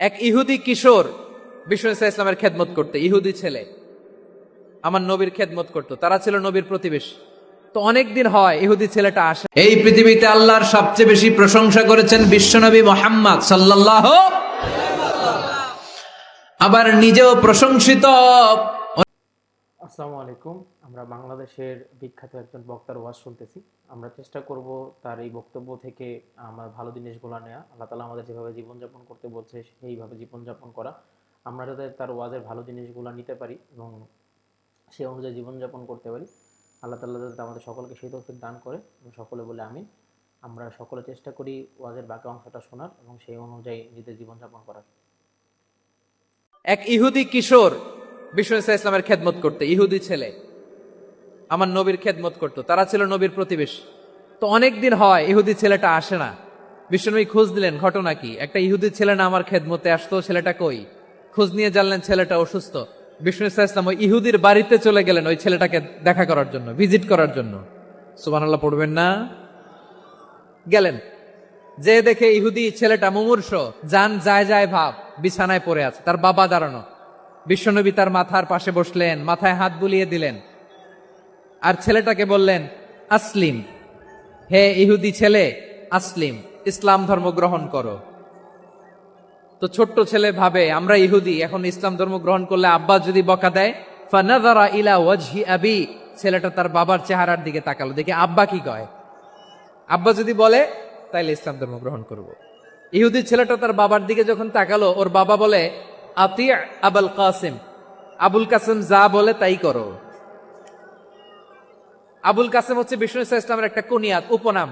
এক ইহুদি কিশোর বিষ্ণু ইসলামের খেদমত করতে, ইহুদি ছেলে আমার নবীর খেদমত করত, তারা ছিল নবীর প্রতিবেশী। তো অনেকদিন হয় ইহুদি ছেলেটা আসে। এই পৃথিবীতে আল্লাহর সবচেয়ে বেশি প্রশংসা করেছেন বিশ্বনবী মুহাম্মদ সাল্লাল্লাহু, আবার নিজেও প্রশংসিত। আসসালামু আলাইকুম। আমরা বাংলাদেশের বিখ্যাত একজন বক্তার ওয়াজ শুনতেছি। আমরা চেষ্টা করব তার এই বক্তব্য থেকে আমার ভালো জিনিসগুলো নেওয়া, আল্লাহ তাআলা আমাদের যেভাবে জীবনযাপন করতে বলছে সেইভাবে জীবনযাপন করা। আমরা যাতে তার ওয়াজের ভালো জিনিসগুলো নিতে পারি এবং সে অনুযায়ী জীবনযাপন করতে পারি, আল্লাহ তাআলা যাতে আমাদের সকলকে সেই তৌফিক দান করে এবং সকলে বলে আমিন। আমরা সকলে চেষ্টা করি ওয়াজের বাকি অংশটা শোনার এবং সেই অনুযায়ী নিজেদের জীবনযাপন করার। এক ইহুদি কিশোর বিষ্ণু ইসলামের খেদমত করতে, ইহুদি ছেলে আমার নবীর খেদমত করত, তারা ছিল নবীর প্রতিবেশী। তো অনেকদিন হয় ইহুদি ছেলেটা আসে না। বিশ্বনবী খোঁজ দিলেন, ঘটনা কি? একটা ইহুদি ছেলে না আমার খেদমতে আসতো, ছেলেটা কই? খোঁজ নিয়ে জানলেন ছেলেটা অসুস্থ। বিষ্ণু ইসলাম ওই ইহুদির বাড়িতে চলে গেলেন ওই ছেলেটাকে দেখা করার জন্য, ভিজিট করার জন্য। সুবহানাল্লাহ পড়বেন না? গেলেন, যে দেখে ইহুদি ছেলেটা মুমূর্ষ, জান যায় যায় ভাব, বিছানায় পড়ে আছে, তার বাবা দাঁড়ানো। বিশ্বনবী তার মাথার পাশে বসলেন, মাথায় হাত বুলিয়ে দিলেন আর ছেলেটাকে বললেন, আসলিম, হে ইহুদি ছেলে, আসলিম, ইসলাম ধর্ম গ্রহণ করো। তো ছোট্ট ছেলে ভাবে আমরা ইহুদি, এখন ইসলাম ধর্ম গ্রহণ করলে আব্বা যদি বকা দেয়। ফানাযারা ইলা ওয়াজহি আবি, ছেলেটা তার বাবার চেহারার দিকে তাকালো, দেখে আব্বা কি কয়। আব্বা যদি বলে তাইলে ইসলাম ধর্ম গ্রহণ করব। ইহুদি ছেলেটা তার বাবার দিকে যখন তাকালো, ওর বাবা বলে, আতি আবুল কাসিম, আবুল কাসিম যা বলে তাই করো। আবুল কাসিম হচ্ছে বিষ্ণু ইসলামের একটা কুনিয়াত, উপনাম।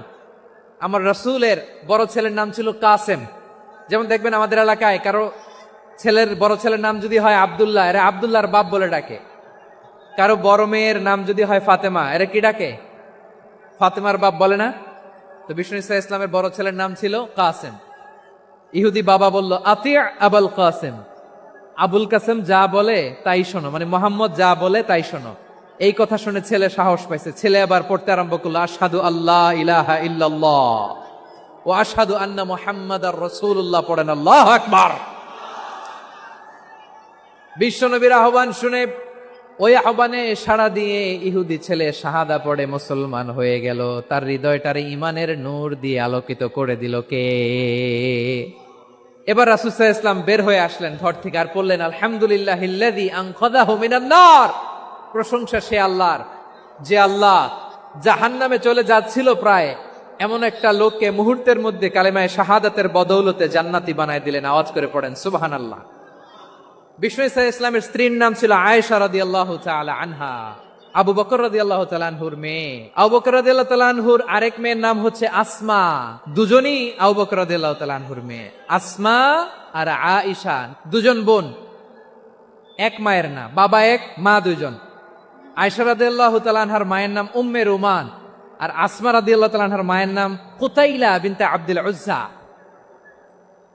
আমার রাসূলের বড় ছেলের নাম ছিল কাসেম। যেমন দেখবেন আমাদের এলাকায় কারো ছেলের বড় ছেলের নাম যদি হয় আব্দুল্লাহ, এরা আব্দুল্লাহর বাপ বলে ডাকে। কারো বড় মেয়ের নাম যদি হয় ফাতেমা, এরা কি ডাকে? ফাতেমার বাপ বলে না? তো বিষ্ণু ইসলামের বড় ছেলের নাম ছিল কাসেম। ইহুদি বাবা বলল, আতি আবুল কাসেম, আবুল কাসেম যা বলে তাই শোনো, মানে মোহাম্মদ যা বলে তাই শোনো। এই কথা শুনে ছেলে সাহস পাইছে, ছেলে আবার পড়তে আরম্ভ করলো, আশহাদু আল্লাহ ইলাহা ইল্লাল্লাহ ওয়া আশহাদু আন্না মুহাম্মাদার রাসূলুল্লাহ, পড়েন আল্লাহু আকবার। বিশ্বনবীর আহ্বান শুনে ওই আহ্বানে সাড়া দিয়ে ইহুদি ছেলে শাহাদা পড়ে মুসলমান হয়ে গেল। তার হৃদয়টারে ইমানের নূর দিয়ে আলোকিত করে দিল কে? এবার রাসূল সাল্লাল্লাহু আলাইহি ওয়াসাল্লাম বের হয়ে আসলেন ঘর থেকে আর বললেন, আলহামদুলিল্লাহিল্লাযী আনকাযাহু মিনান নার, প্রশংসা সে আল্লাহর, যে আল্লাহ জাহান্নামে চলে যাচ্ছিল প্রায় এমন একটা লোককে মুহূর্তের মধ্যে কালেমায়ে শাহাদাতের বদৌলতে জান্নাতি বানায় দিলেন। আওয়াজ করে পড়েন সুবহানাল্লাহ। বিষ্ণু ইসলামের স্ত্রীর নাম ছিল আয়েশা রাদিয়াল্লাহু তাআলা আনহা, আবু বকর রাদিয়াল্লাহু তাআলা আনহুর মেয়ে। আবু বকর রাদিয়াল্লাহু তাআলা আনহুর আরেক মেয়ের নাম হচ্ছে আসমা। দুজনই আবু বকর রাদিয়াল্লাহু তাআলা আনহুর মেয়ে। আসমা আর আয়েশা দুজন বোন, এক মায়ের না, বাবা এক মা দুইজন। আয়েশা রাদিয়াল্লাহু তাআলা আনহার মায়ের নাম উম্মে রুমান আর আসমা রাদিয়াল্লাহু তাআলা আনহার মায়ের নাম কুতাইলা বিনতে আব্দুল উজ্জা।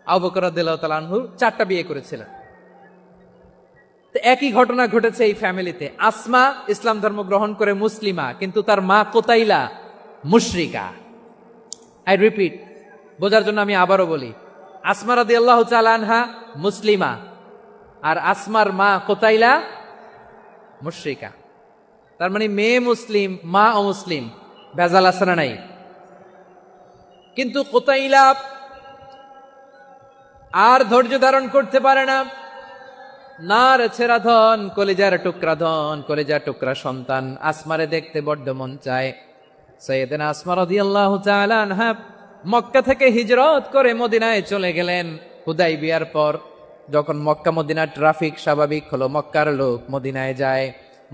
আবু বকর রাদিয়াল্লাহু তাআলা আনহু 4টা বিয়ে করেছিলেন। একই ঘটনা ঘটেছে এই ফ্যামিলিতে। আসমা ইসলাম ধর্ম গ্রহণ করে মুসলিমা, কিন্তু তার মা কোতাইলা মুশরিকা। আই রিপিট, বোঝার জন্য আমি আবারও বলি, আসমা রাদিয়াল্লাহু তাআলা আনহা মুসলিমা আর আসমার মা কোতাইলা মুশরিকা। তার মানে মেয়ে মুসলিম, মা অমুসলিম, ভেজাল আছে না নাই? কিন্তু কোতাইলা আর ধৈর্য ধারণ করতে পারে না। নার ছেড়া ধন, কলিজার টুকরা ধন, কলিজার টুকরা সন্তান আসমারে দেখতে বড্ড মন চায়। সাইয়েদনা আসমা রাদিয়াল্লাহু তাআলা আনহা মক্কা থেকে হিজরত করে মদিনায় চলে গেলেন হুদাইবিয়ার পর। যখন মক্কা মদিনার ট্রাফিক স্বাভাবিক হলো, মক্কার লোক মদিনায় যায়,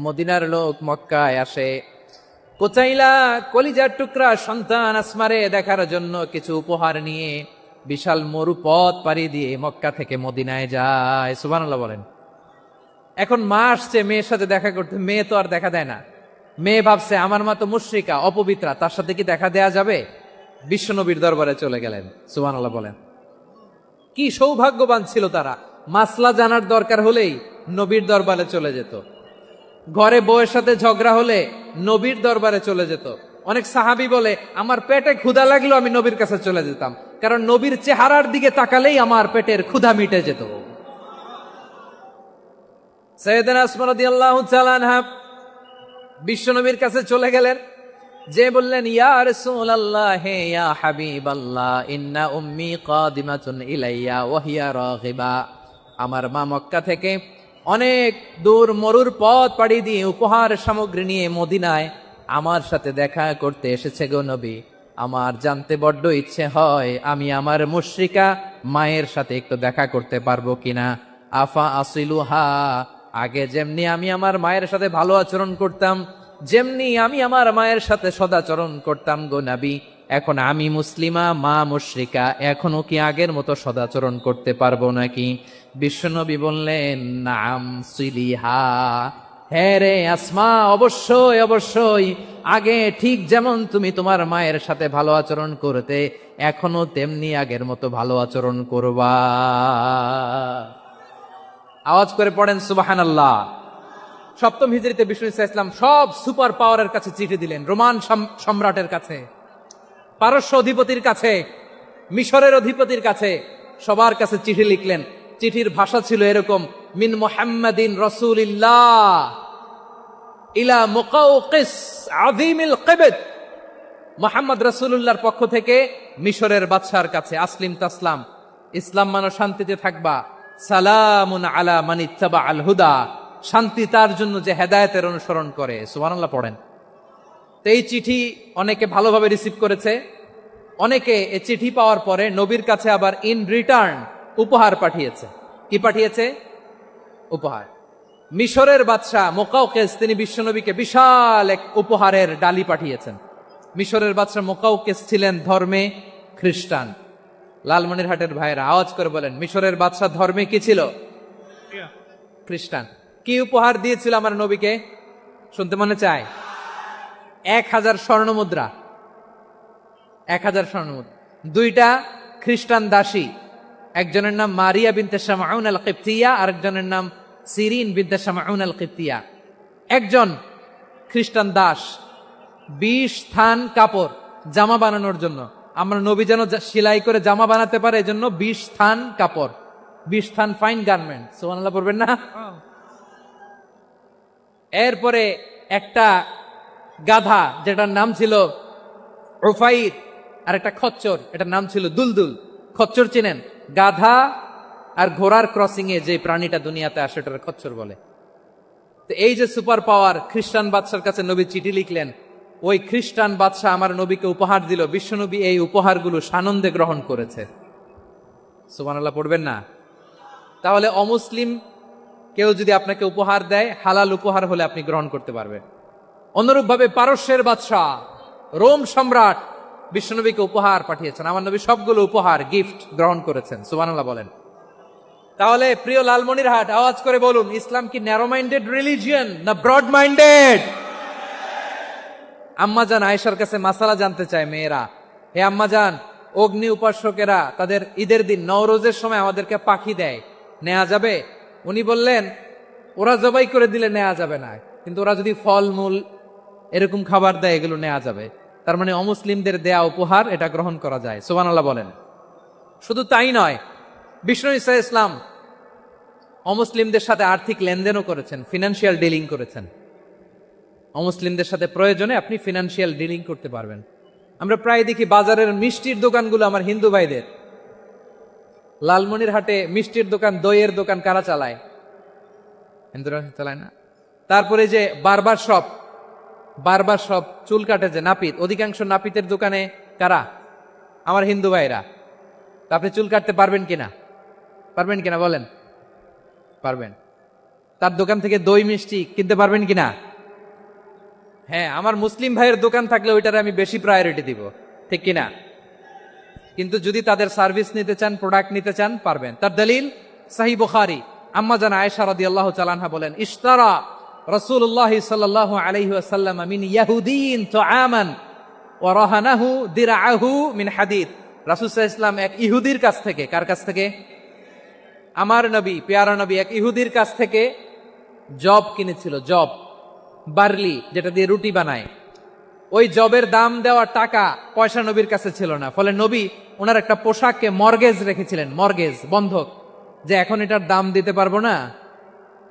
মদিনার লোক মক্কায় আসে। কোচাইলা কলিজার টুকরা সন্তান আসমারে দেখার জন্য কিছু উপহার নিয়ে বিশাল মরুপথ পাড়ি দিয়ে মক্কা থেকে মদিনায় যায়। সুবহানাল্লাহ বলেন। এখন মা আসছে মেয়ের সাথে দেখা করতে, মেয়ে তো আর দেখা দেয় না। মেয়ে ভাবছে আমার মা তো মুশরিকা, অপবিত্রা, তার সাথে কি দেখা দেয়া যাবে? বিশ্বনবীর দরবারে চলে গেলেন। সুবহানাল্লাহ বলেন। কি সৌভাগ্যবান ছিল তারা, মাসলা জানার দরকার হলেই নবীর দরবারে চলে যেত। ঘরে বউয়ের সাথে ঝগড়া হলে নবীর দরবারে চলে যেত। অনেক সাহাবী বলে আমার পেটে ক্ষুধা লাগলো আমি নবীর কাছে চলে যেতাম, কারণ নবীর চেহারার দিকে তাকালেই আমার পেটের ক্ষুধা মিটে যেত। সাইয়েদনা উসমান রাদিয়াল্লাহু তাআলা আনহু বিশ্বনবীর কাছে চলে গেলেন, যে বললেন, ইয়া রাসূলুল্লাহ, হে ইয়া হাবিবাল্লাহ, ইন্না উম্মি কাদিমাতুন ইলাইয়া ওয়া হিয়া রাগিবা। আমার মা মক্কা থেকে অনেক দূর মরুর পথ পাড়ি দিয়ে উপহার সামগ্রী নিয়ে মদিনায় আমার সাথে দেখা করতে এসেছে গো নবী। আমার জানতে বড্ড ইচ্ছে হয় আমি আমার মুশরিকা মায়ের সাথে একটু দেখা করতে পারবো কিনা। আফা আসিলুহা, আগে যেমনি আমি আমার মায়ের সাথে ভালো আচরণ করতাম, যেমনি আমি আমার মায়ের সাথে সদাচরণ করতাম গো নবী, এখন আমি মুসলিমা, মা মুশরিকা, এখনো কি আগের মতো সদাচরণ করতে পারবো নাকি? বিশ্বনবী বললেন, নাম সিলিহা, হ্যাঁ রে আসমা, অবশ্যই অবশ্যই, আগে ঠিক যেমন তুমি তোমার মায়ের সাথে ভালো আচরণ করতে, এখনো তেমনি আগের মতো ভালো আচরণ করবা। আওয়াজ করে পড়েন সুবহানাল্লাহ। সপ্তম হিজরিতে বিষ্ণু ইসলাম সব সুপার পাওয়ারের কাছে চিঠি দিলেন, রোমান সম্রাটের কাছে, পারস্য অধিপতির কাছে, মিশরের অধিপতির কাছে, সবার কাছে চিঠি লিখলেন। চিঠির ভাষা ছিল এরকম, মিন মুহাম্মাদিন রাসূলিল্লাহ ইলা মুকাউকিস আযীমিল কিবত, মুহাম্মদ রাসূলুল্লাহর পক্ষ থেকে মিশরের বাদশার কাছে, আসলিম তাসলাম, ইসলাম মানো শান্তিতে থাকবা, সালামুন আলা মান ইত্তাবা আল হুদা, শান্তি তার জন্য যে হেদায়েতের অনুসরণ করে। সুবহানাল্লাহ পড়েন। তো এই চিঠি অনেকে ভালোভাবে রিসিভ করেছে, অনেকে এই চিঠি পাওয়ার পরে নবীর কাছে আবার ইন রিটার্ন উপহার পাঠিয়েছে। কি পাঠিয়েছে? উপহার। মিশরের বাদশাহ মুকাউকিস তিনি বিশ্বনবীকে বিশাল এক উপহারের ডালি পাঠিয়েছেন। মিশরের বাদশাহ মুকাউকিস ছিলেন ধর্মে খ্রিস্টান। লালমনিরহাটের ভাইরা আওয়াজ করে বলেন, মিশরের বাদশাহ ধর্মে কি ছিল? খ্রিস্টান। কি উপহার দিয়েছিল আমার নবীকে? শুনতে মনে চায়? 1000 স্বর্ণ মুদ্রা। 1000 স্বর্ণ মুদ্রা। 2টা খ্রিস্টান দাসী, একজনের নাম মারিয়া বিনতে শামউন আল কিবতিয়া, আরেকজনের নাম সিরিন বিনতে শামউন আল কিবতিয়া। একজন খ্রিস্টান দাস 20 থান কাপড় জামা বানানোর জন্য, আমরা নবী যেন সেলাই করে জামা বানাতে পারে এজন্য 20 থান কাপড়, 20 থান ফাইন গার্মেন্ট। সুবহানাল্লাহ পড়বেন না? এরপরে একটা গাধা যেটার নাম ছিল উফাইর, আর একটা খচ্চর, এটার নাম ছিল দুলদুল। খচ্চর চিনেন? গাধা আর ঘোড়ার ক্রসিং এ যে প্রাণীটা দুনিয়াতে আসে ওটার খচ্চর বলে। তো এই যে সুপার পাওয়ার খ্রিস্টান বাদশার কাছে নবী চিঠি লিখলেন, ওই খ্রিস্টান বাদশাহ আমার নবীকে উপহার দিল। বিশ্বনবী এই উপহারগুলো সানন্দে গ্রহণ করেছে। সুবহানাল্লাহ পড়বেন না? তাহলে অমুসলিম কেউ যদি আপনাকে উপহার দেয়, হালাল উপহার হলে আপনি গ্রহণ করতে পারবেন। অনুরূপভাবে পারস্যের বাদশাহ, রোম সম্রাট বিশ্বনবীকে উপহার পাঠিয়েছেন। আমার নবী সবগুলো উপহার, গিফট গ্রহণ করেছেন। সুবহানাল্লাহ বলেন। তাহলে প্রিয় লালমনিরহাট, আওয়াজ করে বলুন, ইসলাম কি ন্যারো মাইন্ডেড রিলিজিয়ন না ব্রড মাইন্ডেড? আম্মাজান আয়েশার কাছে মাসালা জানতে চায় মেয়েরা, হে আম্মাজান, অগ্নি উপাসকেরা তাদের ঈদের দিন নওরোজের সময় আমাদেরকে পাখি দেয়, নেওয়া যাবে? উনি বললেন, ওরা জবাই করে দিলে নেওয়া যাবে না, কিন্তু ওরা যদি ফলমূল এরকম খাবার দেয় এগুলো নেওয়া যাবে। তার মানে অমুসলিমদের দেয়া উপহার এটা গ্রহণ করা যায়। সুবহানাল্লাহ বলেন। শুধু তাই নয়, বিষ্ণু ঈসা ইসলাম অমুসলিমদের সাথে আর্থিক লেনদেনও করেছেন, ফিনান্সিয়াল ডিলিং করেছেন। অমুসলিমদের সাথে প্রয়োজনে আপনি ফিনান্সিয়াল ডিলিং করতে পারবেন। আমরা প্রায় দেখি বাজারের মিষ্টির দোকানগুলো আমার হিন্দু ভাইদের। লালমনিরহাটে মিষ্টির দোকান, দইয়ের দোকান কারা চালায়? হিন্দুরা চালায় না? তারপরে যে বারবার শপ, চুল কাটে যে নাপিত, অধিকাংশ নাপিতের দোকানে কারা? আমার হিন্দু ভাইরা। তা আপনি চুল কাটতে পারবেন কিনা? পারবেন কিনা বলেন? পারবেন। তার দোকান থেকে দই মিষ্টি কিনতে পারবেন কিনা? হ্যাঁ, আমার মুসলিম ভাইয়ের দোকান থাকলে ওইটারে আমি বেশি প্রায়োরিটি দিব, ঠিক কিনা? কিন্তু যদি তাদের সার্ভিস নিতে চান, প্রোডাক্ট নিতে চান, পারবেন। তার দলিল সহিহ বুখারী, আম্মা জান আয়েশা রাদিয়াল্লাহু তাআলা আনহা বলেন, ইশতারা রাসূলুল্লাহ সাল্লাল্লাহু আলাইহি ওয়াসাল্লাম মিন ইয়াহুদিয়িন তুআমান ওয়া রাহানাহু দিরআহু মিন হাদিদ। রাসূল সাল্লাল্লাহু আলাইহি ওয়াসাল্লাম এক ইহুদির কাছ থেকে, কার কাছ থেকে? আমার নবী, পেয়ারা নবী এক ইহুদির কাছ থেকে জব কিনেছিল। জব, বার্লি, যেটা দিয়ে রুটি বানায়। ওই জবের দাম দেওয়া টাকা পয়সা নবীর কাছে ছিল না, ফলে নবী ওনার একটা পোশাককে মর্গেজ রেখেছিলেন, মর্গেজ, বন্ধক, যে এখন এটার দাম দিতে পারবো না,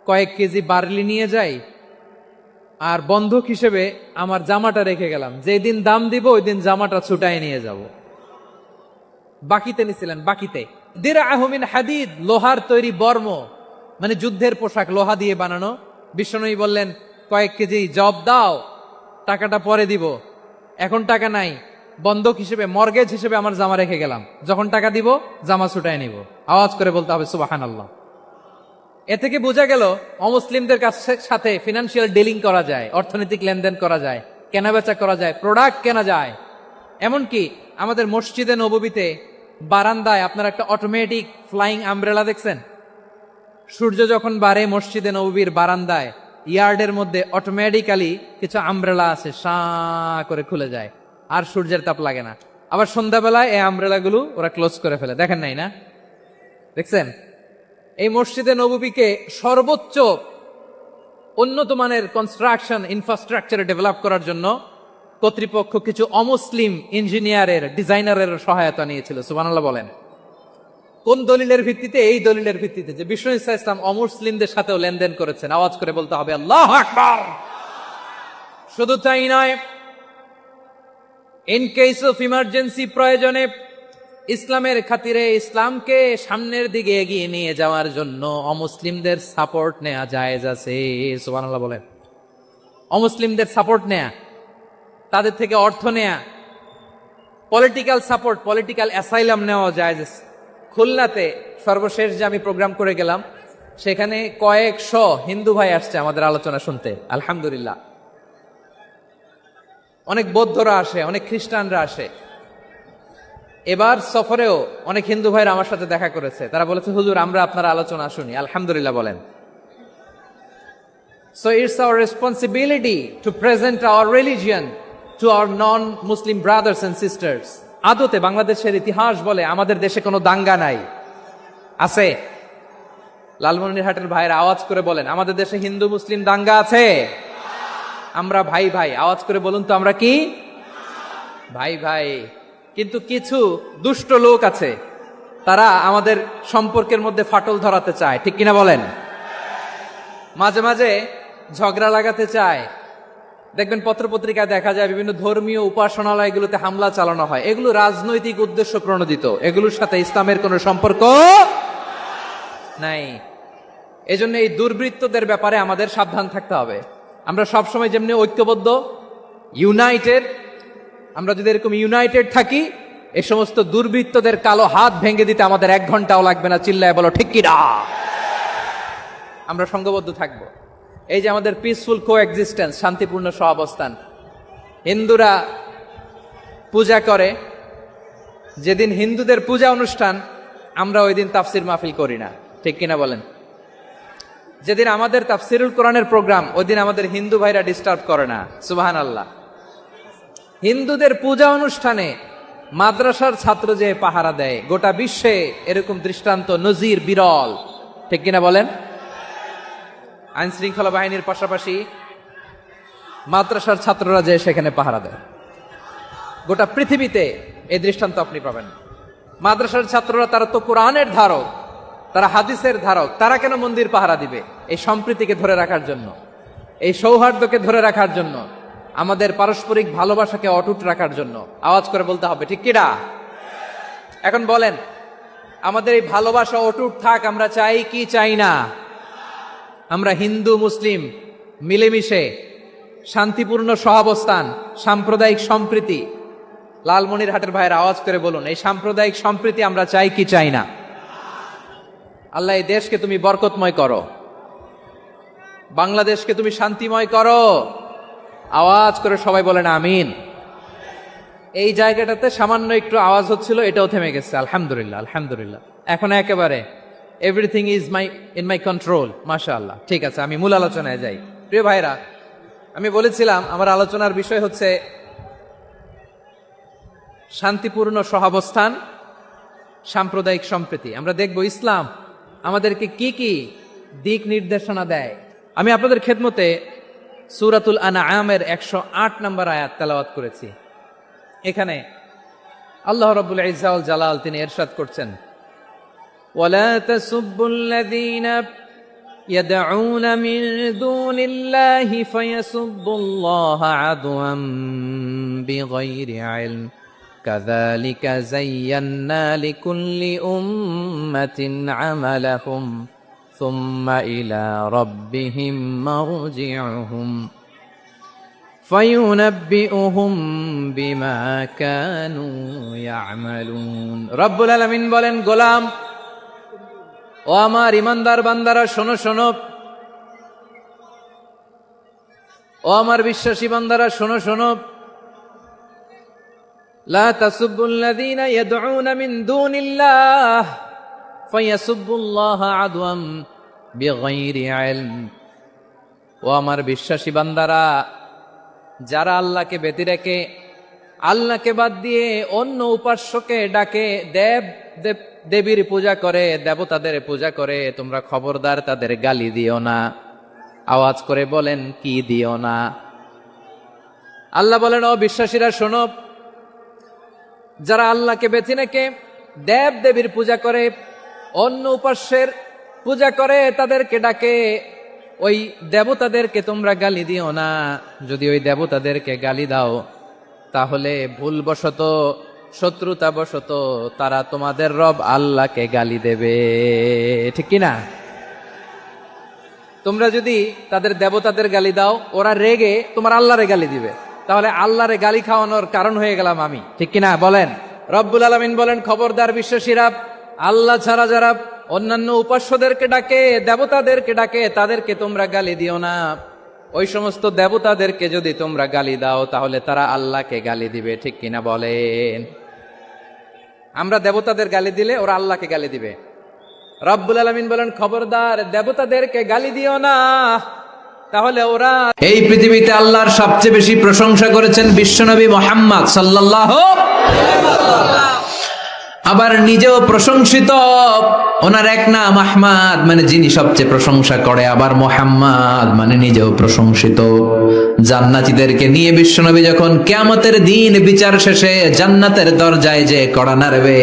কয়েক কেজি বার্লি নিয়ে যাই আর বন্ধক হিসেবে আমার জামাটা রেখে গেলাম, যেদিন দাম দিব ওই দিন জামাটা ছুটাই নিয়ে যাব। বাকিতে নিছিলেন, বাকিতে। দিরআহু মিন হাদিদ, লোহার তৈরি বর্ম, মানে যুদ্ধের পোশাক, লোহা দিয়ে বানানো। বিশ্বনবী বললেন, কয়েক কেজি জব দাও, টাকাটা পরে দিব, এখন টাকা নাই, বন্ধক হিসেবে, মর্গেজ হিসেবে আমার জামা রেখে গেলাম, যখন টাকা দিব জামা ছুটাই নিব। আওয়াজ করে বলতে হবে সুবহানাল্লাহ। এ থেকে বোঝা গেল অমুসলিমদের সাথে ফিনান্সিয়াল ডিলিং করা যায়, অর্থনৈতিক লেনদেন করা যায়, কেনাবেচা করা যায়, প্রোডাক্ট কেনা যায়। এমনকি আমাদের মসজিদে নববীতে বারান্দায় আপনারা একটা অটোমেটিক ফ্লাইং আমব্রেলা দেখছেন? সূর্য যখন বাড়ে মসজিদে নববীর বারান্দায় ইয়ার্ডের মধ্যে অটোমেটিক্যালি কিছু আমব্রেলা আছে, সাঁ করে খুলে যায়, আর সূর্যের তাপ লাগে না। আবার সন্ধ্যাবেলায় এই আমব্রেলাগুলো ওরা ক্লোজ করে ফেলে, দেখেন নাই না? দেখছেন? এই মসজিদে নববীকে সর্বোচ্চ উন্নত মানের কনস্ট্রাকশন ইনফ্রাস্ট্রাকচারে ডেভেলপ করার জন্য কর্তৃপক্ষ কিছু অমুসলিম ইঞ্জিনিয়ারের, ডিজাইনারের সহায়তা নিয়েছিল। সুবহানাল্লাহ বলেন। কোন দলিলের ভিত্তিতে? এই দলিলের ভিত্তিতে যে বিষ্ণু ঈসা ইসলাম অমুসলিমদের সাথেও লেনদেন করেছেন। আওয়াজ করে বলতে হবে আল্লাহু আকবার। শুধু তাই নয়, ইন কেস অফ ইমার্জেন্সি, প্রয়োজনে ইসলামের খাতিরে, ইসলামকে সামনের দিকে এগিয়ে নিয়ে যাওয়ার জন্য অমুসলিমদের সাপোর্ট নেওয়া জায়েজ আছে। সুবহানাল্লাহ বলেন। অমুসলিমদের সাপোর্ট নেয়া, তাদের থেকে অর্থ নেয়া, পলিটিক্যাল সাপোর্ট, পলিটিক্যাল অ্যাসাইলাম নেওয়া জায়েজ আছে। খুলনাতে সর্বশেষ যে আমি প্রোগ্রাম করে গেলাম, সেখানে কয়েকশো হিন্দু ভাই আসছে আমাদের আলোচনা শুনতে, আলহামদুলিল্লাহ। অনেক বৌদ্ধরা আসে, অনেক খ্রিস্টানরা আসে। এবার সফরেও অনেক হিন্দু ভাইরা আমার সাথে দেখা করেছে, তারা বলেছে হুজুর আমরা আপনার আলোচনা শুনি, আলহামদুলিল্লাহ বলেন। So it's our responsibility to present our religion to our non-Muslim brothers and sisters. আদতে বাংলাদেশের ইতিহাস বলে আমাদের দেশে কোনো দাঙ্গা নাই, আছে? লালমনিরহাটের ভাইয়েরা আওয়াজ করে বলেন, আমাদের দেশে হিন্দু মুসলিম দাঙ্গা আছে? আমরা ভাই ভাই, আওয়াজ করে বলুন তো আমরা কি ভাই ভাই। কিন্তু কিছু দুষ্ট লোক আছে, তারা আমাদের সম্পর্কের মধ্যে ফাটল ধরাতে চায়, ঠিক কিনা বলেন? মাঝে মাঝে ঝগড়া লাগাতে চায়। দেখবেন পত্রপত্রিকায় দেখা যায় বিভিন্ন ধর্মীয় উপাসনালয়গুলোতে হামলা চালানো হয়, এগুলো রাজনৈতিক উদ্দেশ্য প্রণোদিত, এগুলোর সাথে ইসলামের কোনো সম্পর্ক নাই। এজন্য এই দুর্বৃত্তদের ব্যাপারে আমাদের সাবধান থাকতে হবে। আমরা সবসময় যেমনি ঐক্যবদ্ধ, ইউনাইটেড, আমরা যদি এরকম ইউনাইটেড থাকি, এই সমস্ত দুর্বৃত্তদের কালো হাত ভেঙে দিতে আমাদের 1 ঘন্টাও লাগবে না। চিল্লায় বলো ঠিক কিনা? আমরা সংঘবদ্ধ থাকবো। এই যে আমাদের পিসফুল কোএক্সিস্টেন্স, শান্তিপূর্ণ সহাবস্থান, হিন্দুরা পূজা করে, যেদিন হিন্দুদের পূজা অনুষ্ঠান আমরা ওই দিন তাফসির মাহফিল করি না, ঠিক কিনা বলেন? যেদিন আমাদের তাফসিরুল কোরআনের প্রোগ্রাম, ওই দিন আমাদের হিন্দু ভাইরা ডিস্টার্ব করে না। সুবহানাল্লাহ। হিন্দুদের পূজা অনুষ্ঠানে মাদ্রাসার ছাত্র যে পাহারা দেয়, গোটা বিশ্বে এরকম দৃষ্টান্ত, নজির বিরল, ঠিক কিনা বলেন? আইন শৃঙ্খলা বাহিনীর পাশাপাশি মাদ্রাসার ছাত্ররা যে সেখানে পাহারা দেয়, গোটা পৃথিবীতে এই দৃষ্টান্ত আপনি পাবেন। মাদ্রাসার ছাত্ররা, তারা তো কোরআনের ধারক, তারা হাদিসের ধারক, তারা কেন মন্দির পাহারা দিবে? এই সম্প্রীতিকে ধরে রাখার জন্য, এই সৌহার্দ্যকে ধরে রাখার জন্য, আমাদের পারস্পরিক ভালোবাসাকে অটুট রাখার জন্য। আওয়াজ করে বলতে হবে ঠিক কিনা? এখন বলেন, আমাদের এই ভালোবাসা অটুট থাক আমরা চাই কি চাই না? আমরা হিন্দু মুসলিম মিলেমিশে শান্তিপূর্ণ সহাবস্থান, সাম্প্রদায়িক সম্প্রীতি, লালমনিরহাটের ভাইয়ের আওয়াজ করে বলুন, এই সাম্প্রদায়িক সম্প্রীতি আমরা চাই কি চাই না? আল্লাহ এই দেশকে তুমি বরকতময় করো, বাংলাদেশকে তুমি শান্তিময় করো। আওয়াজ করে সবাই বলেন আমিন। এই জায়গাটাতে সামান্য একটু আওয়াজ হচ্ছিল, এটাও থেমে গেছে, আলহামদুলিল্লাহ আলহামদুলিল্লাহ। এখন একেবারে everything is in my control, মাশাআল্লাহ। ঠিক আছে, আমি মূল আলোচনায় যাই। প্রিয় ভাইরা, আমি বলেছিলাম আমার আলোচনার বিষয় হচ্ছে শান্তিপূর্ণ সহাবস্থান, সাম্প্রদায়িক সম্প্রীতি। আমরা দেখব ইসলাম আমাদেরকে কি কি দিক নির্দেশনা দেয়। আমি আপনাদের খেদমতে সূরাতুল আনআমের 108 নম্বর আয়াত তেলাওয়াত করেছি। এখানে আল্লাহ রাব্বুল ইজ্জা ওয়াল জালাল তিনি ইরশাদ করছেন, ওয়ালা তাসুব্বুল্লাযীনা يدعون من دون الله فيسبوا الله عدوا بغير علم كذلك زينا لكل أمة عملهم ثم إلى ربهم مرجعهم فينبئهم بما كانوا يعملون رب العالمين বলেন, গোলাম ও আমার ইমানদার বান্দারা শোনো শোনো, ও আমার বিশ্বাসী বান্দারা শোনো শোনো, লা তাসুব্বুল্লাযীনা ইয়াদউনা মিন দুনিল্লাহ ফায়াসুব্বুল্লাহা আদওয়াম বিগাইরি ইলম। ও আমার বিশ্বাসী বান্দারা, যারা আল্লাহকে ব্যতি রেখে, আল্লাহকে বাদ দিয়ে অন্য উপাস্যকে ডাকে, দেবীর পূজা করে, দেবতাদের পূজা করে, তোমরা খবরদার তাদের গালি দিও না। আওয়াজ করে বলেন, কি দিও না? আল্লাহ বলেন, ও বিশ্বাসীরা শোনো, যারা আল্লাহকে বেছে রেখে দেবীর পূজা করে, অন্য উপাস্যের পূজা করে, তাদেরকে ডাকে, ওই দেবতাদেরকে তোমরা গালি দিও না। যদি ওই দেবতাদেরকে গালি দাও, তাহলে ভুলবশত, শত্রুতাবশত তারা তোমাদের রব আল্লাহকে গালি দেবে, ঠিক কিনা? তোমরা যদি তাদের দেবতাদের গালি দাও, ওরা রেগে তোমার আল্লাহরে গালি দিবে, তাহলে আল্লাহরে গালি খাওয়ানোর কারণ হয়ে গেলাম আমি, ঠিক কিনা বলেন? রব্বুল আলামিন বলেন, খবরদার বিশ্বাসীরা, আল্লাহ ছাড়া যারা অন্যান্য উপাস্যদেরকে ডাকে, দেবতাদেরকে ডাকে, তাদেরকে তোমরা গালি দিও না। ওই সমস্ত দেবতাদেরকে যদি তোমরা গালি দাও, তাহলে তারা আল্লাহকে গালি দিবে, ঠিক কিনা বলেন? আমরা দেবতাদের গালি দিলে ওরা আল্লাহকে গালি দিবে। রব্বুল আলামিন বলেন, খবরদার দেবতাদেরকে গালি দিও না, তাহলে ওরা। এই পৃথিবীতে আল্লাহর সবচেয়ে বেশি প্রশংসা করেছেন বিশ্বনবী মুহাম্মদ সাল্লাল্লাহু আলাইহি ওয়াসাল্লাম। আবার নিজেও প্রশংসিত, ওনার এক নাম আহমদ, মানে যিনি সবচেয়ে প্রশংসা করে। আবার মুহাম্মদ মানে নিজেও প্রশংসিত। জান্নাতীদেরকে নিয়ে বিশ্বনবী যখন কিয়ামতের দিন বিচার শেষে জান্নাতের দরজায় যে কড়া নাড়বে,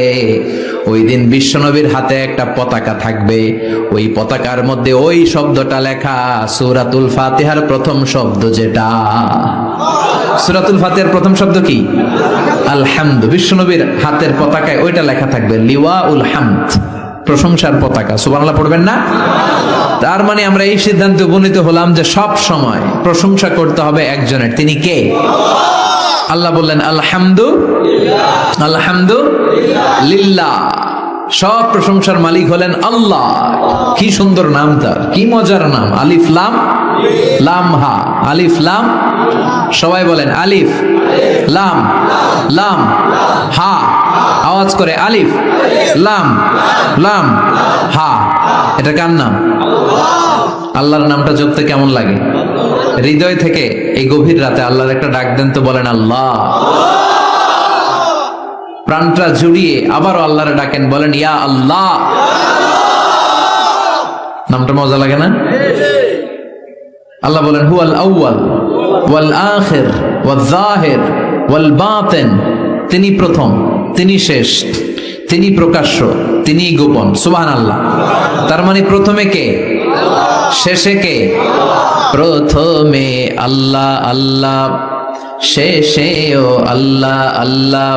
ওই দিন বিশ্বনবীর হাতে একটা পতাকা থাকবে। ওই পতাকার মধ্যে ওই শব্দটা লেখা, সূরাতুল ফাতিহার প্রথম শব্দ যেটা। সূরাতুল ফাতিহার প্রথম শব্দ কি? আলহামদু। বিশ্বনবীর হাতের পতাকায় ওইটা লেখা থাকবে, লিওয়াউল হামদ, প্রশংসার পতাকা। সুবহানাল্লাহ পড়বেন না? তার মানে আমরা এই সিদ্ধান্তে উপনীত হলাম যে সব সময় প্রশংসা করতে হবে একজনের। তিনি কে? আল্লাহ বললেন, আলহামদু আলহামদু লিল্লাহ। সব প্রশংসার মালিক হলেন আল্লাহ। কি সুন্দর নাম তার, কি মজার নাম। আলিফ লাম লাম হা, আলিফ লাম। সবাই বলেন, আলিফ লাম লাম হা। আওয়াজ করে, আলিফ লাম লাম হা। এটা কার নাম? আল্লাহর নামটা জপতে কেমন লাগে? হৃদয় থেকে এই গভীর রাতে আল্লাহর একটা ডাক দেন তো, বলেন আল্লাহ। প্রাণটা জুড়িয়ে আবারও আল্লাহরে ডাকেন, বলেন ইয়া আল্লাহ। নামটা মজা লাগে না? আল্লাহ বলেন, হুয়াল আউয়াল ওয়াল আখির ওয়াল যাহির ওয়াল বাতিন। তিনি প্রথম, তিনি শেষ, তিনি প্রকাশ্য, তিনি গোপন। সুবহানাল্লাহ। তার মানে প্রথমে কে, শেষে কে? প্রথমে আল্লাহ আল্লাহ, শেষেও আল্লাহ আল্লাহ,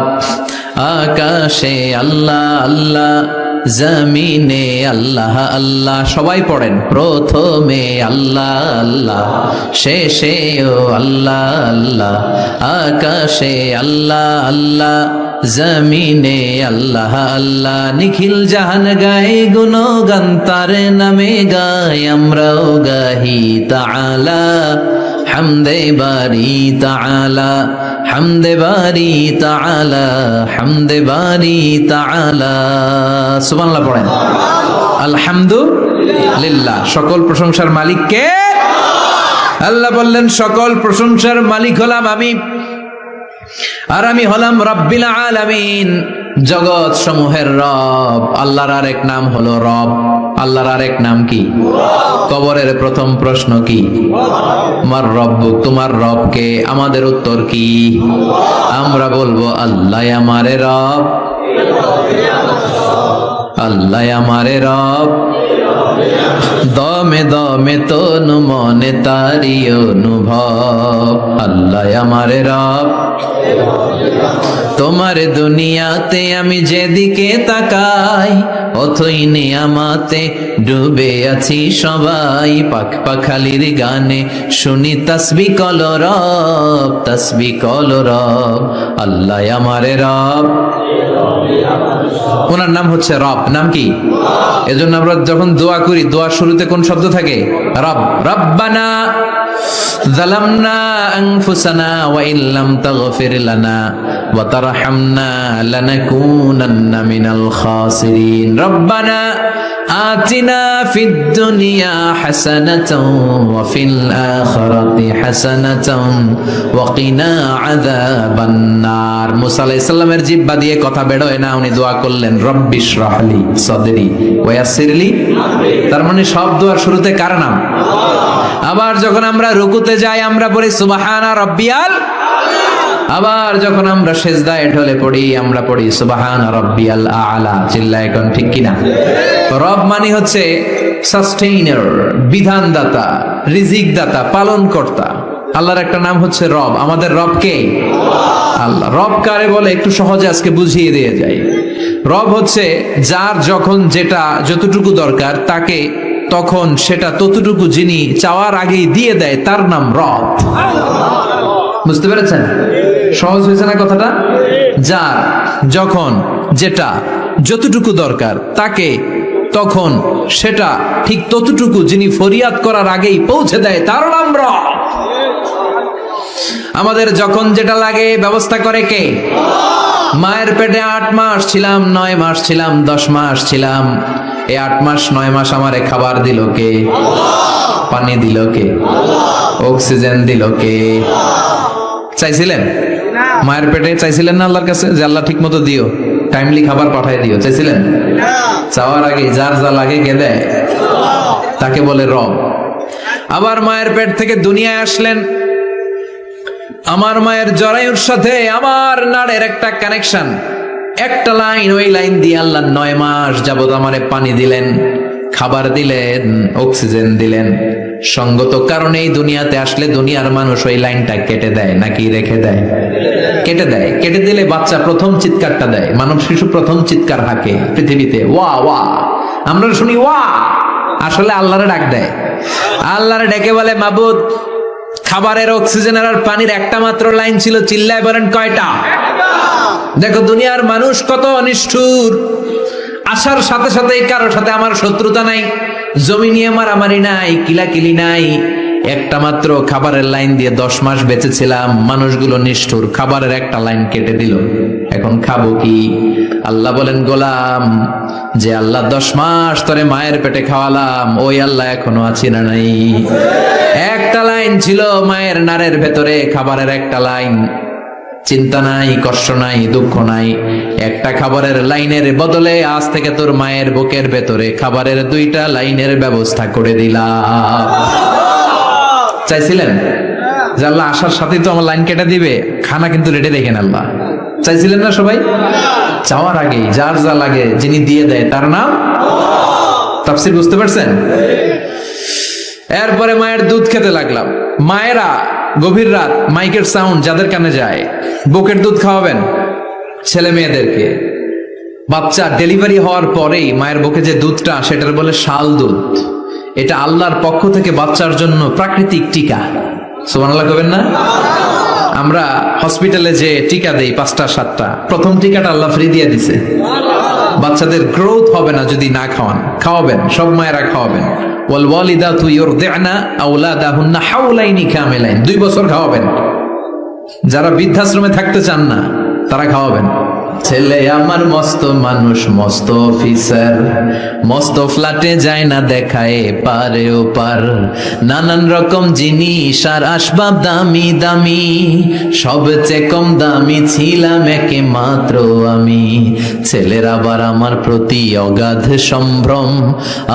আকাশে আল্লাহ আল্লাহ, জমিনে আল্লাহ আল্লাহ। সবাই পড়েন, প্রথমে আল্লাহ আল্লাহ, শেষেও আল্লাহ আল্লাহ, আকাশে আল্লাহ আল্লাহ, জমিনে আল্লাহ আল্লাহ। নিখিল জাহান গায়ে গুণগান, তার নামে গাই আমরাও গাহি তাআলা। হামদে বারি তাআলা, হামদে বারি তাআলা, হামদে বারি তাআলা। সুবহানাল্লাহ পড়েন। আলহামদুলিল্লাহ। সকল প্রশংসার মালিক কে? আল্লাহ বললেন, সকল প্রশংসার মালিক হলাম আমি, আর আমি হলাম রব্বিল আলামিন। জগৎ সমূহের রব। আল্লাহর আরেক নাম হলো রব। আল্লাহর আরেক নাম কি? কবরের প্রথম প্রশ্ন কি? আমার রব, তোমার রব কে? আমাদের উত্তর কি? আমরা বলবো আল্লাহ আমারে রব, আল্লাহ আমারে রব। দমে দমে তনু মনে তারি অনুভব, আল্লাহ আমারে রব। তোমার দুনিয়াতে আমি যেদিকে তাকাই, অথই নিয়ামাতে ডুবে আছি সবাই। পাখ পাখালির গানে শুনি তাসবিহ কলরব, তাসবিহ কলরব, আল্লাহ আমারে রব। ওনার নাম হচ্ছে রব। নাম কি? এজন্য আমরা যখন দোয়া করি, দোয়ার শুরুতে কোন শব্দ থাকে? রব। রব্বানা যালামনা আনফুসানা ওয়া ইল্লাম তাগফির লানা ওয়া তারহামনা লানাকুনান্না মিনাল খাসিরিন। রব্বানা আতিনা ফিদ দুনিয়া হাসানাতাও ওয়া ফিল আখিরাতি হাসানাতাও ওয়া কিনা আযাবান নার। মুসা আলাইহিস সালামের জিহ্বা দিয়ে কথা বের হয় না, উনি দোয়া করলেন রব্বিশ রাহলি সাদরি ওয়া ইয়াসসিরলি আমরি। তার মানে সব দোয়ার শুরুতে কার নাম? আবার যখন আমরা রুকুতে যাই আমরা পড়ি সুবহানা রাব্বিয়াল। আবার যখন আমরা সিজদায় ঢলে পড়ি আমরা পড়ি সুবহানা রাব্বিয়াল আ'লা। চিল্লায় কোন ঠিক কিনা? রব মানে হচ্ছে সাস্টেইনার, বিধানদাতা, রিজিক দাতা, পালন কর্তা। আল্লাহর একটা নাম হচ্ছে রব। আমাদের রব কে? আল্লাহ। রব কারে বলে একটু সহজে আজকে বুঝিয়ে দিয়ে যাই। রব হচ্ছে যার যখন যেটা যতটুকু দরকার তাকে তখন সেটা ততটুকু যিনি চাওয়ার আগেই দিয়ে দেয়, তার নাম রব। বুঝতে পেরেছেন? সহজ হয়েছে না কথাটা? যার যখন যেটা যতটুকু দরকার তাকে তখন সেটা ঠিক ততটুকু যিনি ফরিয়াদ করার আগেই পৌঁছে দেয়, তার নাম রব। আমাদের যখন যেটা লাগে ব্যবস্থা করে কে? মায়ের পেটে 8 মাস ছিলাম, 9 মাস ছিলাম, 10 মাস ছিলাম। এই 8 মাস 9 মাস আমারে খাবার দিল কে? পানি দিল কে? অক্সিজেন দিল কে? চাইছিলেন? মায়ের পেটে চাইছিলেন না আল্লাহর কাছে যে আল্লাহ ঠিক মতো দিও, টাইমলি খাবার পাঠায় দিও? চাইছিলেন? চাওয়ার আগে যার যা লাগে কে দেয়? তাকে বলে রব। আবার মায়ের পেট থেকে দুনিয়ায় আসলেন। আমার মায়ের জরায়ুর সাথে আমার নাড়ের একটা কানেকশন, একটা লাইন। ওই লাইন দিয়ে আল্লাহ 9 মাস যাবত আমারে পানি দিলেন, খাবার দিলেন, অক্সিজেন দিলেন। সঙ্গত কারণেই দুনিয়াতে আসলে দুনিয়ার মানুষ ওই লাইনটা কেটে দেয় নাকি রেখে দেয়? কেটে দেয়। কেটে দিলে বাচ্চা প্রথম চিৎকারটা দেয়, মানব শিশু প্রথম চিৎকার হাঁকে পৃথিবীতে, ওয়া ওয়া। আমরা শুনি ওয়া, আসলে আল্লাহরে ডাক দেয়। আল্লাহরে ডেকে বলে মাবুদ, খাবারের, অক্সিজেনের আর পানির একটা মাত্র লাইন ছিল, চিল্লায় বলেন কয়টা? দেখো দুনিয়ার মানুষ কত নিষ্ঠুর। আসার সাথে সাথে কারোর সাথে আমার শত্রুতা নাই, জমি নিয়ে মারামারি নাই, কিলাকিলি নাই। একটা মাত্র খাবারের লাইন দিয়ে 10 মাস বেঁচেছিলাম। মানুষগুলো নিষ্ঠুর, খাবারের একটা লাইন কেটে দিল। এখন খাবো কি? আল্লাহ বলেন গোলাম, যে আল্লাহ 10 মাস ধরে মায়ের পেটে খাওয়ালাম, ওই আল্লাহ এখনো আছি না নাই? একটা লাইন ছিল মায়ের নাড়ের ভেতরে, খাবারের একটা লাইন। চিন্তা নাই, কষ্ট নাই, দুঃখ নাই। একটা খাবারের লাইনের বদলে আজ থেকে তোর মায়ের বুকের ভেতরে খাবারের 2টা লাইনের ব্যবস্থা করে দিলাম। চাইছিলেন যে আল্লাহ আসার সাথেই তো আমার লাইন কেটে দিবে, খানা কিন্তু রেডি রেখেন আল্লাহ? চাইছিলেন না সবাই? চাওয়ার আগে যার যা লাগে যিনি দিয়ে দেয় তার নাম। তাফসীর বুঝতে পারছেন? এরপরে মায়ের দুধ খেতে লাগলাম। মায়েরা গভীর রাত মাইকের সাউন্ড যাদের কানে যায়, বুকের দুধ খাওয়াবেন ছেলে মেয়েদেরকে। বাচ্চা ডেলিভারি হওয়ার পরেই মায়ের বুকে যে দুধটা, সেটার বলে শাল দুধ। এটা আল্লাহর পক্ষ থেকে বাচ্চার জন্য প্রাকৃতিক টিকা। সুবহানাল্লাহ কবেন না? আমরা হসপিটালে যে টিকা দেই 5টা 7টা, প্রথম টিকাটা আল্লাহ ফ্রি দিয়ে দিছে। বাচ্চাদের গ্রোথ হবে না যদি না খাওয়ান। খাওয়াবেন, সব মায়েরা খাওয়াবেন। ওয়াল ওয়ালিদাতু ইউরদি'না আওলাদাহুন্না হাওলাইনি কামিলাইন, 2 বছর খাওয়াবেন। যারা বৃদ্ধাশ্রমে থাকতে চান না তারা খাওয়াবেন। ছেলে আমার মস্ত মানুষ, মস্ত অফিসার, মস্ত ফ্ল্যাটে যায় না দেখায় পারে ও পার, নানান রকম জিনিস আর আসবাব দামি দামি, সবচেয়ে কম দামি ছিলাম একে মাত্র আমি। ছেলের আবার আমার প্রতি অগাধ সম্ভ্রম,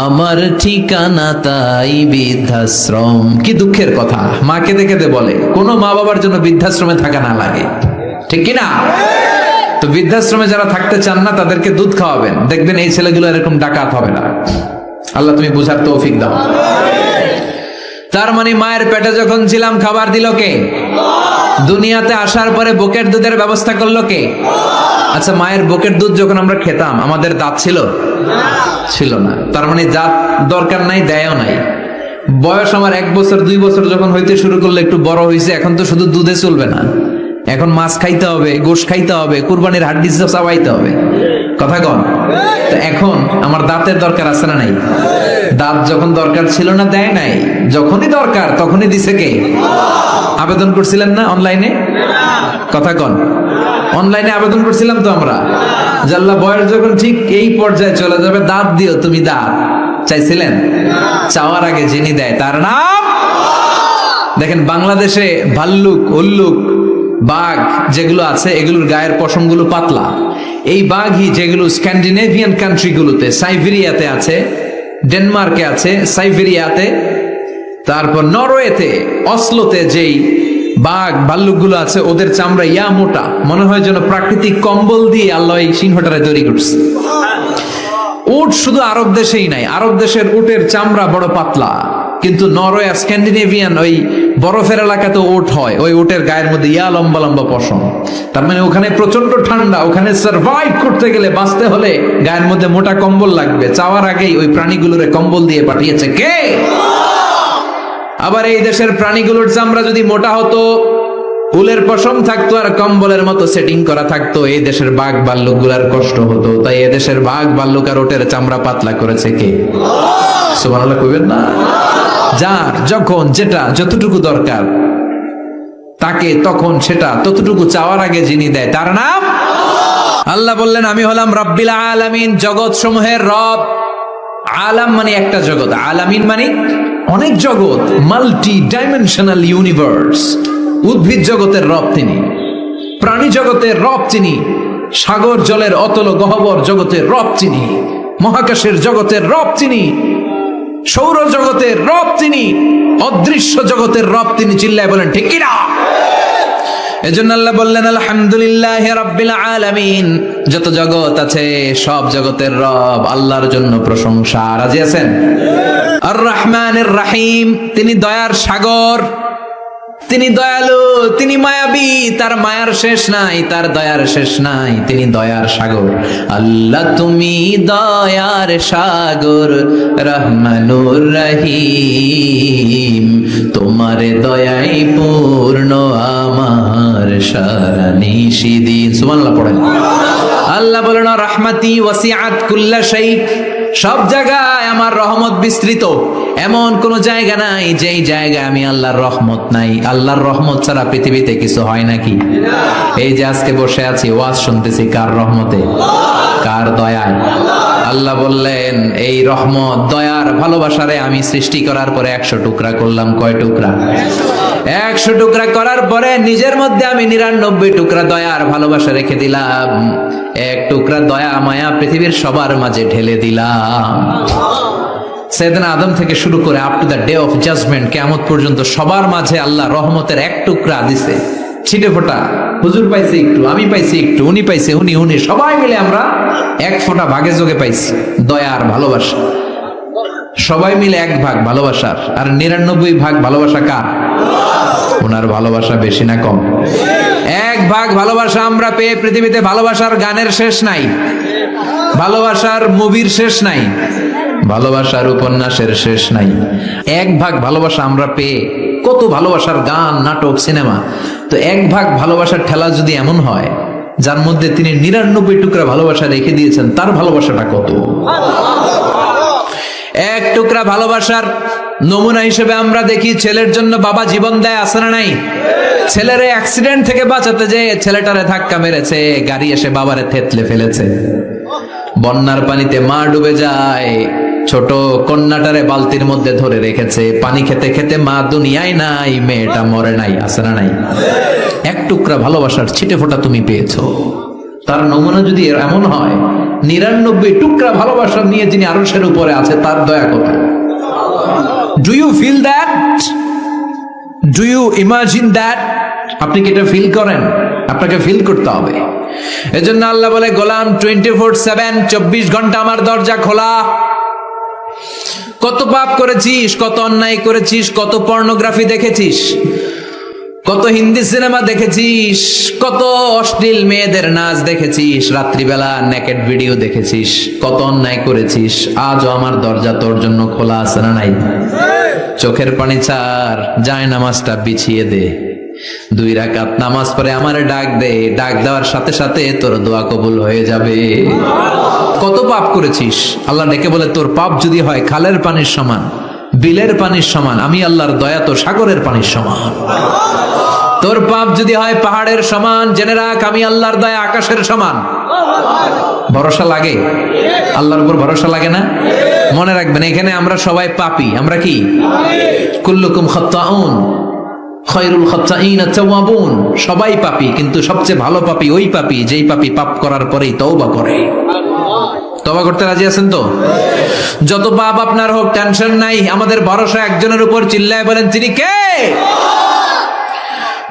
আমার ঠিকানা তাই বৃদ্ধাশ্রম। কি দুঃখের কথা, মা কেঁদে কেঁদে বলে কোনো মা বাবার জন্য বৃদ্ধাশ্রমে থাকা না লাগে, ঠিক কিনা? তো বৃদ্ধাশ্রমে যারা থাকতে চান না তাদেরকে দুধ খাওয়াবেন, দেখবেন এই ছেলেগুলো এরকম ডাকাত হবে না। আল্লাহ তুমি বুঝার তৌফিক দাও। তার মানে মায়ের পেটে যখন ছিলাম খাবার দিল কে? দুনিয়াতে আসার পরে বুকের দুধের ব্যবস্থা করলো কে? আচ্ছা, মায়ের বুকের দুধ যখন আমরা খেতাম আমাদের দাঁত ছিল? ছিল না। তার মানে দাঁত দরকার নাই, দেয়ও নাই। বয়স আমার 1 বছর 2 বছর যখন হইতে শুরু করলো, একটু বড় হয়েছে, এখন তো শুধু দুধে চলবে না, এখন মাছ খাইতে হবে, গোশ খাইতে হবে, কুরবানির হাড্ডি চাবাইতে হবে, কথা কন। তো এখন আমার দাঁতের দরকার আছে না নাই? দাঁত যখন দরকার ছিল না দেয় নাই, যখনই দরকার তখনই দিছে কে? আবেদন করছিলেন না অনলাইনে? কথা কন। অনলাইনে আবেদন করছিলাম তো আমরা, জাল্লা বয়স যখন ঠিক এই পর্যায়ে চলে যাবে দাঁত দিও তুমি, দাঁত চাইছিলেন? চাওয়ার আগে যিনি দেয় তার নাম। দেখেন বাংলাদেশে ভাল্লুক, উল্লুক, বাঘ যেগুলো আছে এগুলোর গায়ের পশমগুলো পাতলা। এই বাঘই যেগুলো স্ক্যান্ডিনেভিয়ান কান্ট্রিগুলোতে, সাইবেরিয়াতে আছে, ডেনমার্কে আছে, সাইবেরিয়াতে, তারপর নরওয়েতে, অসলোতে যেই বাঘ ভাল্লুকগুলো আছে ওদের চামড়া ইয়া মোটা, মনে হয় যেন প্রাকৃতিক কম্বল দিয়ে আল্লাহ এই সিংহটারে তৈরি করছে। উট শুধু আরব দেশেই নাই, আরব দেশের উটের চামড়া বড় পাতলা, কিন্তু নরওয়ে আর স্ক্যান্ডিনেভিয়ান ওই বরফের এলাকাতে উট হয়, ওই উটের গায়ের মধ্যে ইয়া লম্বা লম্বা পশম। তার মানে ওখানে প্রচন্ড ঠান্ডা, ওখানে সার্ভাইভ করতে গেলে, বাঁচতে হলে গায়ের মধ্যে মোটা কম্বল লাগবে। চাওয়ার আগেই ওই প্রাণীগুলোরে কম্বল দিয়ে পাঠিয়েছে কে? আবার এই দেশের প্রাণীগুলোর চামড়া যদি মোটা হতো, উলের পশম থাকতো আর কম্বলের মতো সেটিং করা থাকতো, এই দেশের বাঘ ভাল্লুক গুলার কষ্ট হতো। তাই এদেশের বাঘ ভাল্লুক আর ওটের চামড়া পাতলা করেছে কে? সুবহানাল্লাহ কইবেন না? যার যখন যেটা যতটুকু দরকার তাকে তখন সেটা ততটুকু চাওয়ার আগে যিনি দেয় তার নাম আল্লাহ। বললেন আমি হলাম রব্বিল আলামিন, জগৎ সমূহের রব। আলাম মানে একটা জগৎ, আলামিন মানে অনেক জগৎ, মাল্টি ডাইমেনশনাল ইউনিভার্স। উদ্ভিদ জগতের রব তিনি, প্রাণী জগতের রব তিনি, সাগর জলের অতল গহ্বর জগতের রব তিনি, মহাকাশের জগতের রব তিনি, সৌর জগতের রব তিনি, অদৃশ্য জগতের রব তিনি। চিল্লায় বলেন ঠিক কিনা? এজন্য আল্লাহ বললেন আলহামদুলিল্লাহ রাব্বিল আলামিন, যত জগৎ আছে সব জগতের রব আল্লাহর জন্য প্রশংসা। রাজি আছেন? আর রহমানির রহিম, তিনি দয়ার সাগর, তিনি দয়ালু, তিনি মায়াবী, তার মায়ার শেষ নাই, তার দয়ার শেষ নাই, তিনি দয়ার সাগর। আল্লাহ তুমি দয়ার সাগর, রহমানুর রহিম, তোমার দয়াই পূর্ণ আমার সারা নিশিদিন। সুবহানাল্লাহ পড়েন। আল্লাহ বলেন রাহমাতি ওয়াসিআত কুল্লা শাই, সব জায়গায় আমার রহমত বিস্তৃত, এমন কোন জায়গা নাই যেই জায়গায় আমি আল্লাহর রহমত নাই। আল্লাহর রহমত ছাড়া পৃথিবীতে কিছু হয় নাকি? এই যে আজকে বসে আছি ওয়াজ শুনতেছি, কার রহমতে? কার দয়ায়? আল্লাহ বললেন এই রহমত, দয়ার, ভালোবাসারে আমি সৃষ্টি করার পরে 100 টুকরা করলাম। কয় টুকরা? 100 টুকরা করার পরে নিজের মধ্যে আমি 99 টুকরা দয়ার ভালোবাসা রেখে দিলাম। 1 টুকরা দয়া মায়া পৃথিবীর সবার মাঝে ঢেলে দিলাম। সাইয়েদনা আদম থেকে শুরু করে up to the day of judgment, কিয়ামত পর্যন্ত সবার মাঝে আল্লাহ রহমতের 1 টুকরা দিছে, ছিটে ফোঁটা। হুজুর পাইছে একটু, আমি পাইছি একটু, উনি পাইছে, উনি, সবাই মিলে আমরা 1 ফোঁটা ভাগে যোগে পাইছি দয়ার ভালোবাসা। সবাই মিলে 1 ভাগ ভালোবাসার, আর 99 ভাগ ভালোবাসা কার? ওনার ভালোবাসা বেশি না কম? 1 ভাগ ভালোবাসা আমরা পেয়ে পৃথিবীতে ভালোবাসার গানের শেষ নাই, ভালোবাসার মুভির শেষ নাই, ভালোবাসার উপন্যাসের শেষ নাই। 1 ভাগ ভালোবাসা আমরা পেয়ে কত ভালোবাসার গান, নাটক, সিনেমা। তো 1 ভাগ ভালোবাসার ঠেলা যদি এমন হয় যার মধ্যে তিনি 99 টুকরা ভালোবাসা রেখে দিয়েছেন, তার ভালোবাসাটা কত? 1 টুকরা ভালোবাসার নমুনা হিসেবে আমরা দেখি ছেলের জন্য বাবা জীবন দেয়, আছে না নাই? ছেলের অ্যাক্সিডেন্ট থেকে বাঁচাতে যে ছেলেটারে ধাক্কা মেরেছে, গাড়ি এসে বাবারে থেতলে ফেলেছে। বন্যার পানিতে মা ডুবে যায়, ছোট কন্যাটারে বালতির মধ্যে ধরে রেখেছে, পানি খেতে খেতে মা দুনিয়ায় নাই, মেয়েটা মরে নাই, আছে না নাই? এক টুকরা ভালোবাসার ছিটে ফোঁটা তুমি পেয়েছো। তার নমুনা যদি এমন হয়, 99 টুকরা ভালোবাসা নিয়ে যিনি আরশের উপরে আছে, তার দয়া কোথায়? Do you feel that? Do you imagine that? আপনি কি এটা ফিল করেন? আপনাকে ফিল করতে হবে। এজন্য আল্লাহ বলে, গোলাম 24/7, 24 ঘন্টা আমার দরজা খোলা। কত পাপ করেছিস, কত অন্যায় করেছিস, কত পর্নোগ্রাফি দেখেছিস, কত হিন্দি সিনেমা দেখেছিস, কত অশ্লীল মেয়েদের নাচ দেখেছিস, রাত্রিবেলা নেকেড ভিডিও দেখেছিস, কত অন্যায় করেছিস, আজও আমার দরজা তোর জন্য খোলা আছে না নাই? চোখের পানি ছাড়, যায় নামাজটা বিছিয়ে দে, 2 রাকাত নামাজ পড়ে আমারে ডাক দে, ডাক দেওয়ার সাথে সাথে তোর দোয়া কবুল হয়ে যাবে। কত পাপ করেছিস, আল্লাহ ডেকে বলে, তোর পাপ যদি হয় খালের পানির সমান, বিলের পানির সমান, আমি আল্লাহর দয়া তো সাগরের পানির সমান। তোর পাপ যদি হয় পাহাড়ের সমান, জেনে রাখ আমি আল্লাহর দয়া আকাশের সমান। ভরসা লাগে? আল্লাহর উপর ভরসা লাগে না? মনে রাখবেন, এখানে আমরা সবাই পাপী। আমরা কি? কুল্লুকুম খাত্তাউন খায়রুল খাত্তাইন আত-তাওয়াবুন। সবাই পাপী, কিন্তু সবচেয়ে ভালো পাপী ওই পাপী যেই পাপী পাপ করার পরেই তওবা করে। তওবা করতে রাজি আছেন তো? যত পাপ আপনার হোক, টেনশন নাই, আমাদের ভরসা একজনের উপর। চিল্লায় বলেন, তিনি কে?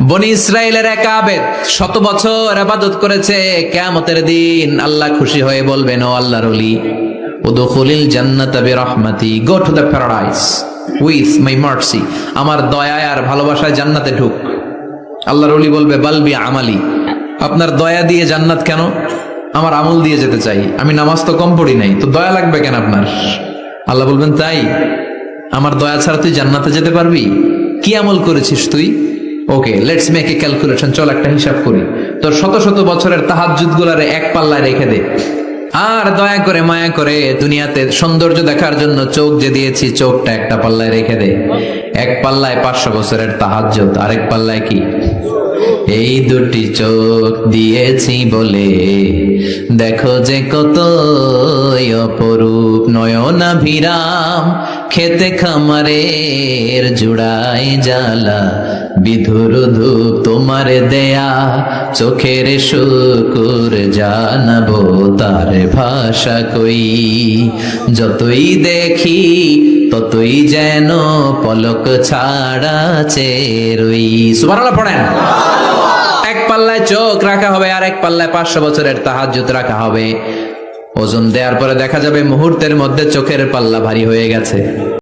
বনি ইসরাইলের এক আবেদ 100 বছর ইবাদত করেছে। কিয়ামতের দিন আল্লাহ খুশি হয়ে বলবেন, ও আল্লাহর ওলি, উদখুলিল জান্নাতা বিরহমাতি, go to the paradise with my mercy. আমার দয়া আর ভালোবাসায় জান্নাতে ঢুক। আল্লাহর ওলি বলবে, বালবি আমালি, আপনার দয়া দিয়ে জান্নাত কেন? আমার আমল দিয়ে যেতে চাই, আমি নামাজ তো কম পড়ি নাই, তো দয়া লাগবে কেন আপনার? আল্লাহ বলবেন, তাই? আমার দয়া ছাড়া তুই জান্নাতে যেতে পারবি? কি আমল করেছিস তুই? ওকে, লেটস মেক এ ক্যালকুলেশন, চল একটা হিসাব করি। তোর শত শত বছরের তাহাজ্জুদ গুলারে এক পাল্লায় রেখে দে, আর দয়া করে মায়া করে দুনিয়াতে সৌন্দর্য দেখার জন্য চোখ যে দিয়েছি, চোখটা একটা পাল্লায় রেখে দে। এক পাল্লায় 500 বছরের তাহাজ্জুদ, আরেক পাল্লায় কি? এই দুটি চোখ দিয়েছি বলে দেখো যে কত অপরূপ, নয়নাভিরাম খেতে খামারের জুড়াই জ্বালা, বিধুর ধূপ তোমার দেয়া চোখের শুকুর জানাবো তার ভাষা কই, যতই দেখি ততই যেন পলক ছাড়া চেরই। সুবহানাল্লাহ পড়েন। এক পাল্লায় চোখ রাখা হবে, আর এক পাল্লায় 500 বছরের তাহাজ্জুদ রাখা হবে। ওজন দেওয়ার পরে দেখা যাবে মুহূর্তের মধ্যে চোখের পাল্লা ভারী হয়ে গেছে।